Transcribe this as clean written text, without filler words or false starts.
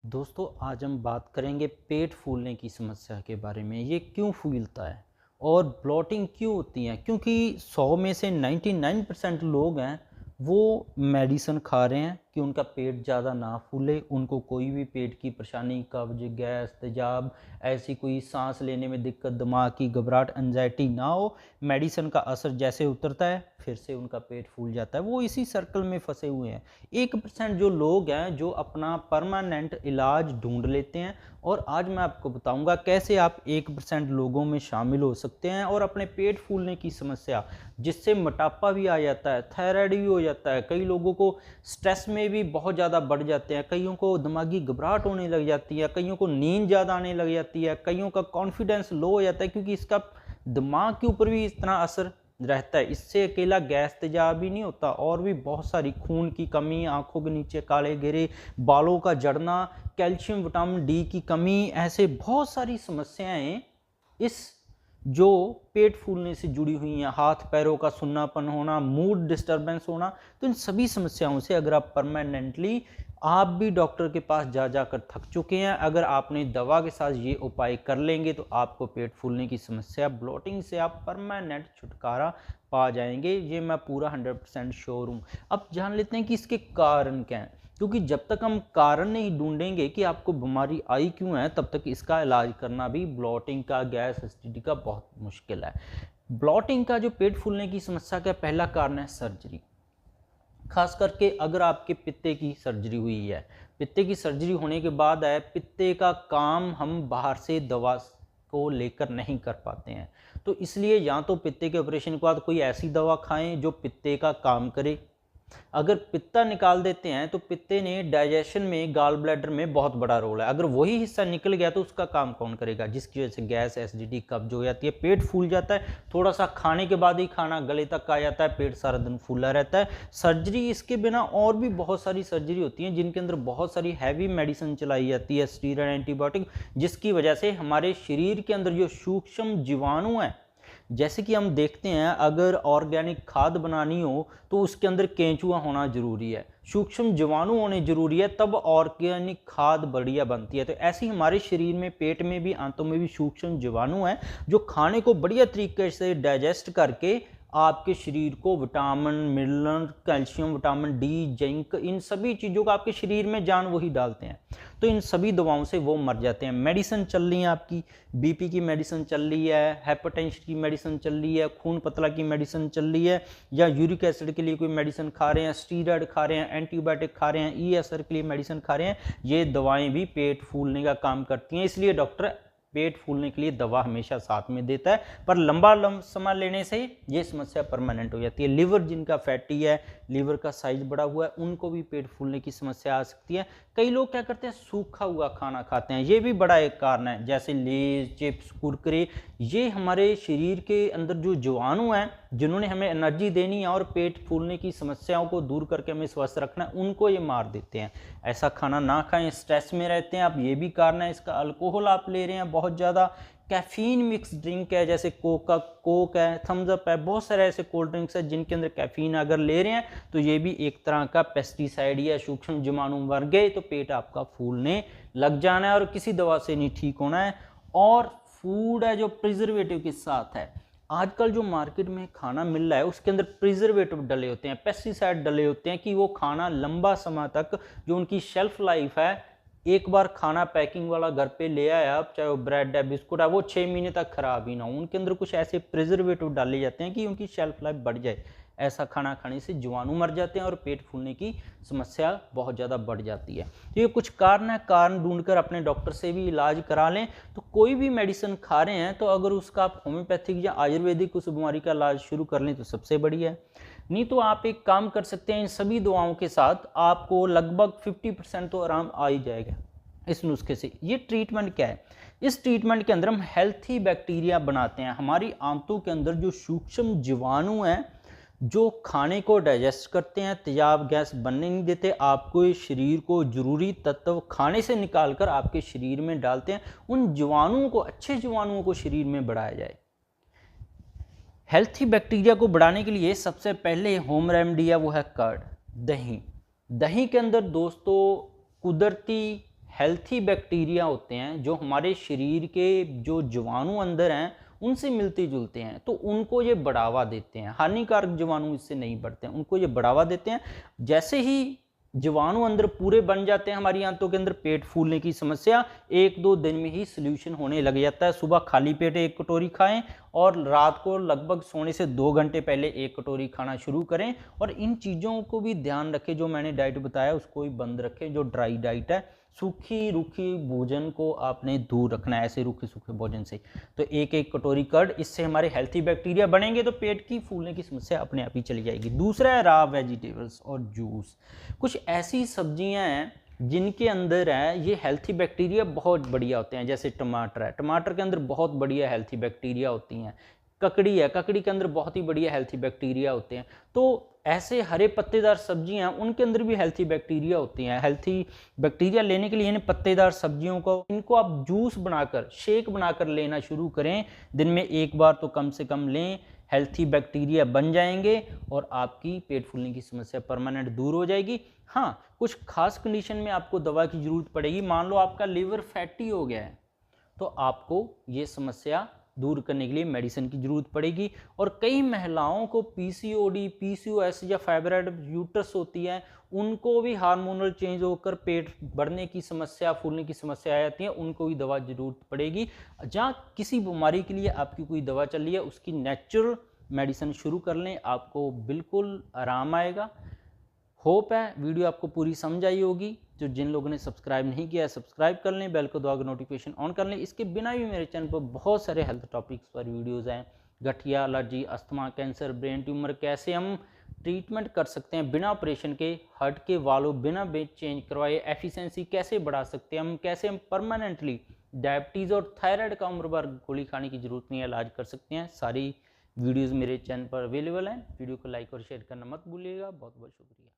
दोस्तों आज हम बात करेंगे पेट फूलने की समस्या के बारे में। ये क्यों फूलता है और ब्लॉटिंग क्यों होती है? क्योंकि 100 में से 99% लोग हैं वो मेडिसिन खा रहे हैं कि उनका पेट ज़्यादा ना फूले, उनको कोई भी पेट की परेशानी, कब्ज, गैस, तेजाब, ऐसी कोई सांस लेने में दिक्कत, दिमाग की घबराहट, एंजाइटी ना हो। मेडिसिन का असर जैसे उतरता है फिर से उनका पेट फूल जाता है। वो इसी सर्कल में फंसे हुए हैं। 1% जो लोग हैं जो अपना परमानेंट इलाज ढूंढ लेते हैं, और आज मैं आपको बताऊंगा कैसे आप 1% लोगों में शामिल हो सकते हैं और अपने पेट फूलने की समस्या, जिससे मोटापा भी आ जाता है, थायराइड भी हो जाता है, कई लोगों को स्ट्रेस में भी बहुत ज़्यादा बढ़ जाते हैं, कईयों को दिमागी घबराहट होने लग जाती है, कईयों को नींद ज़्यादा आने लग जाती है, कईयों का कॉन्फिडेंस लो हो जाता है, क्योंकि इसका दिमाग के ऊपर भी इतना असर रहता है। इससे अकेला गैस तेजाब ही नहीं होता, और भी बहुत सारी, खून की कमी, आंखों के नीचे काले घेरे, बालों का झड़ना, कैल्शियम विटामिन डी की कमी, ऐसे बहुत सारी समस्याएं इस जो पेट फूलने से जुड़ी हुई हैं। हाथ पैरों का सुन्नापन होना, मूड डिस्टर्बेंस होना। तो इन सभी समस्याओं से अगर आप परमानेंटली, आप भी डॉक्टर के पास जा जाकर थक चुके हैं, अगर आपने दवा के साथ ये उपाय कर लेंगे तो आपको पेट फूलने की समस्या, ब्लोटिंग से आप परमानेंट छुटकारा पा जाएंगे। ये मैं पूरा 100% श्योर हूँ। अब जान लेते हैं कि इसके कारण क्या हैं, क्योंकि जब तक हम कारण नहीं ढूंढेंगे कि आपको बीमारी आई क्यों है, तब तक इसका इलाज करना भी, ब्लॉटिंग का, गैस एसिडिटी का, बहुत मुश्किल है। ब्लॉटिंग का जो पेट फूलने की समस्या का पहला कारण है सर्जरी। खास करके अगर आपके पित्ते की सर्जरी हुई है, पित्ते की सर्जरी होने के बाद है, पित्ते का काम हम बाहर से दवा को लेकर नहीं कर पाते हैं। तो इसलिए या तो पित्ते के ऑपरेशन के बाद कोई ऐसी दवा खाएं जो पित्ते का काम करे। अगर पित्ता निकाल देते हैं तो पित्ते ने डाइजेशन में, गाल ब्लैडर में बहुत बड़ा रोल है। अगर वही हिस्सा निकल गया तो उसका काम कौन करेगा, जिसकी वजह से गैस, एसिडिटी, कब्ज हो जाती है, पेट फूल जाता है। थोड़ा सा खाने के बाद ही खाना गले तक आ जाता है, पेट सारा दिन फूला रहता है। सर्जरी इसके बिना, और भी बहुत सारी सर्जरी होती हैं जिनके अंदर बहुत सारी हैवी मेडिसिन चलाई जाती है, स्टीरॉयड, एंटीबायोटिक, जिसकी वजह से हमारे शरीर के अंदर जो सूक्ष्म जीवाणु हैं, जैसे कि हम देखते हैं अगर ऑर्गेनिक खाद बनानी हो तो उसके अंदर केंचुआ होना जरूरी है, सूक्ष्म जीवाणु होने जरूरी है, तब ऑर्गेनिक खाद बढ़िया बनती है। तो ऐसे ही हमारे शरीर में, पेट में भी, आंतों में भी सूक्ष्म जीवाणु हैं जो खाने को बढ़िया तरीके से डाइजेस्ट करके आपके शरीर को vitamin, mineral, calcium, vitamin D, zinc, इन सभी चीज़ों का आपके शरीर में जान वही डालते हैं। तो इन सभी दवाओं से वो मर जाते हैं। मेडिसिन चल रही है आपकी, बीपी की मेडिसिन चल रही है, हाइपरटेंशन की मेडिसिन चल रही है, खून पतला की मेडिसिन चल रही है, या यूरिक एसिड के लिए कोई मेडिसिन खा रहे हैं, स्टीरॉयड खा रहे हैं, एंटीबायोटिक खा रहे हैं, ईएसआर के लिए मेडिसिन खा रहे हैं, ये दवाएं भी पेट फूलने का काम करती हैं। इसलिए डॉक्टर पेट फूलने के लिए दवा हमेशा साथ में देता है, पर लंबा समय लेने से ये समस्या परमानेंट हो जाती है। लिवर जिनका फैटी है, लिवर का साइज बड़ा हुआ है, उनको भी पेट फूलने की समस्या आ सकती है। कई लोग क्या करते हैं, सूखा हुआ खाना खाते हैं, ये भी बड़ा एक कारण है, जैसे लेज, चिप्स, कुरकुरे। ये हमारे शरीर के अंदर जो जीवाणु हैं जिन्होंने हमें एनर्जी देनी है और पेट फूलने की समस्याओं को दूर करके हमें स्वस्थ रखना है, उनको ये मार देते हैं। ऐसा खाना ना खाएं, स्ट्रेस में रहते हैं आप, ये भी कारण है इसका। अल्कोहल आप ले रहे हैं बहुत ज़्यादा, कैफीन मिक्स ड्रिंक है, जैसे कोक है, थम्स अप है, बहुत सारे ऐसे कोल्ड ड्रिंक्स है जिनके अंदर कैफीन अगर ले रहे हैं तो ये भी एक तरह का पेस्टिसाइड या सूक्ष्म जीवाणु मर गए तो पेट आपका फूलने लग जाना है, और किसी दवा से नहीं ठीक होना है। और फूड है जो प्रिजर्वेटिव के साथ है, आजकल जो मार्केट में खाना मिल रहा है उसके अंदर प्रिजर्वेटिव डले होते हैं, पेस्टिसाइड डले होते हैं, कि वो खाना लंबा समय तक, जो उनकी शेल्फ लाइफ है, एक बार खाना पैकिंग वाला घर पे ले आया आप, चाहे वो ब्रेड है, बिस्कुट है, वो 6 महीने तक खराब ही ना हो। उनके अंदर कुछ ऐसे प्रिजर्वेटिव डाले जाते हैं कि उनकी शेल्फ लाइफ बढ़ जाए। ऐसा खाना खाने से जीवाणु मर जाते हैं और पेट फूलने की समस्या बहुत ज़्यादा बढ़ जाती है। तो ये कुछ कारण है, कारण ढूंढकर अपने डॉक्टर से भी इलाज करा लें। तो कोई भी मेडिसिन खा रहे हैं तो अगर उसका आप होम्योपैथिक या आयुर्वेदिक उस बीमारी का इलाज शुरू कर लें तो सबसे बढ़िया है। नहीं तो आप एक काम कर सकते हैं, इन सभी दवाओं के साथ आपको लगभग 50% तो आराम आ ही जाएगा इस नुस्खे से। ये ट्रीटमेंट क्या है, इस ट्रीटमेंट के अंदर हम हेल्थी बैक्टीरिया बनाते हैं। हमारी आंतों के अंदर जो सूक्ष्म जीवाणु हैं जो खाने को डाइजेस्ट करते हैं, तेजाब गैस बनने नहीं देते, आपको शरीर को जरूरी तत्व खाने से निकालकर आपके शरीर में डालते हैं, उन जीवाणुओं को, अच्छे जीवाणुओं को शरीर में बढ़ाया जाए। हेल्थी बैक्टीरिया को बढ़ाने के लिए सबसे पहले होम रेमेडी है, वो है कर्ड, दही। दही के अंदर दोस्तों कुदरती हेल्थी बैक्टीरिया होते हैं जो हमारे शरीर के जो जीवाणु अंदर हैं उनसे मिलते जुलते हैं, तो उनको ये बढ़ावा देते हैं। हानिकारक जीवाणु इससे नहीं बढ़ते हैं, उनको ये बढ़ावा देते हैं। जैसे ही जीवाणु अंदर पूरे बन जाते हैं हमारी आंतों के अंदर, पेट फूलने की समस्या 1-2 दिन में ही सोल्यूशन होने लग जाता है। सुबह खाली पेट 1 कटोरी खाएं और रात को लगभग सोने से 2 घंटे पहले 1 कटोरी खाना शुरू करें। और इन चीज़ों को भी ध्यान रखें, जो मैंने डाइट बताया उसको भी बंद रखें। जो ड्राई डाइट है, सूखी रूखी भोजन को आपने दूर रखना है, ऐसे रूखे सूखे भोजन से। तो 1-1 कटोरी कर्ड, इससे हमारे हेल्थी बैक्टीरिया बनेंगे तो पेट की फूलने की समस्या अपने आप ही चली जाएगी। दूसरा है रॉ वेजिटेबल्स और जूस। कुछ ऐसी सब्जियां हैं जिनके अंदर है ये हेल्थी बैक्टीरिया बहुत बढ़िया होते हैं। जैसे टमाटर है, टमाटर के अंदर बहुत बढ़िया हेल्थी बैक्टीरिया होती हैं। ककड़ी है, ककड़ी के अंदर बहुत ही बढ़िया हेल्थी बैक्टीरिया होते हैं। तो ऐसे हरे पत्तेदार सब्जियां, उनके अंदर भी हेल्थी बैक्टीरिया होती हैं। हेल्थी बैक्टीरिया लेने के लिए इन पत्तेदार सब्जियों को, इनको आप जूस बनाकर, शेक बनाकर लेना शुरू करें। दिन में 1 बार तो कम से कम लें, हेल्थी बैक्टीरिया बन जाएंगे और आपकी पेट फूलने की समस्या परमानेंट दूर हो जाएगी। हाँ, कुछ खास कंडीशन में आपको दवा की जरूरत पड़ेगी। मान लो आपका लिवर फैटी हो गया है तो आपको ये समस्या दूर करने के लिए मेडिसिन की जरूरत पड़ेगी। और कई महिलाओं को पीसीओडी, पीसीओएस या फाइब्रॉइड यूट्रस होती है, उनको भी हार्मोनल चेंज होकर पेट बढ़ने की समस्या, फूलने की समस्या आ जाती है, उनको भी दवा जरूरत पड़ेगी। जहाँ किसी बीमारी के लिए आपकी कोई दवा चल रही है उसकी नेचुरल मेडिसिन शुरू कर लें, आपको बिल्कुल आराम आएगा। होप है वीडियो आपको पूरी समझ आई होगी। जो जिन लोगों ने सब्सक्राइब नहीं किया है सब्सक्राइब कर लें, बेल को दबाकर नोटिफिकेशन ऑन कर लें। इसके बिना भी मेरे चैनल पर बहुत सारे हेल्थ टॉपिक्स पर वीडियोज़ हैं। गठिया, allergy, asthma, cancer, brain tumour, कैसे हम ट्रीटमेंट कर सकते हैं बिना ऑपरेशन के, हार्ट के वालों बिना बेड चेंज करवाए, एफिशिएंसी कैसे बढ़ा सकते हैं हम, कैसे हम परमानेंटली डायबिटीज़ और थायराइड का उम्र भर गोली खाने की जरूरत नहीं है, इलाज कर सकते हैं। सारी वीडियोज़ मेरे चैनल पर अवेलेबल हैं। वीडियो को लाइक और शेयर करना मत भूलिएगा। बहुत बहुत शुक्रिया।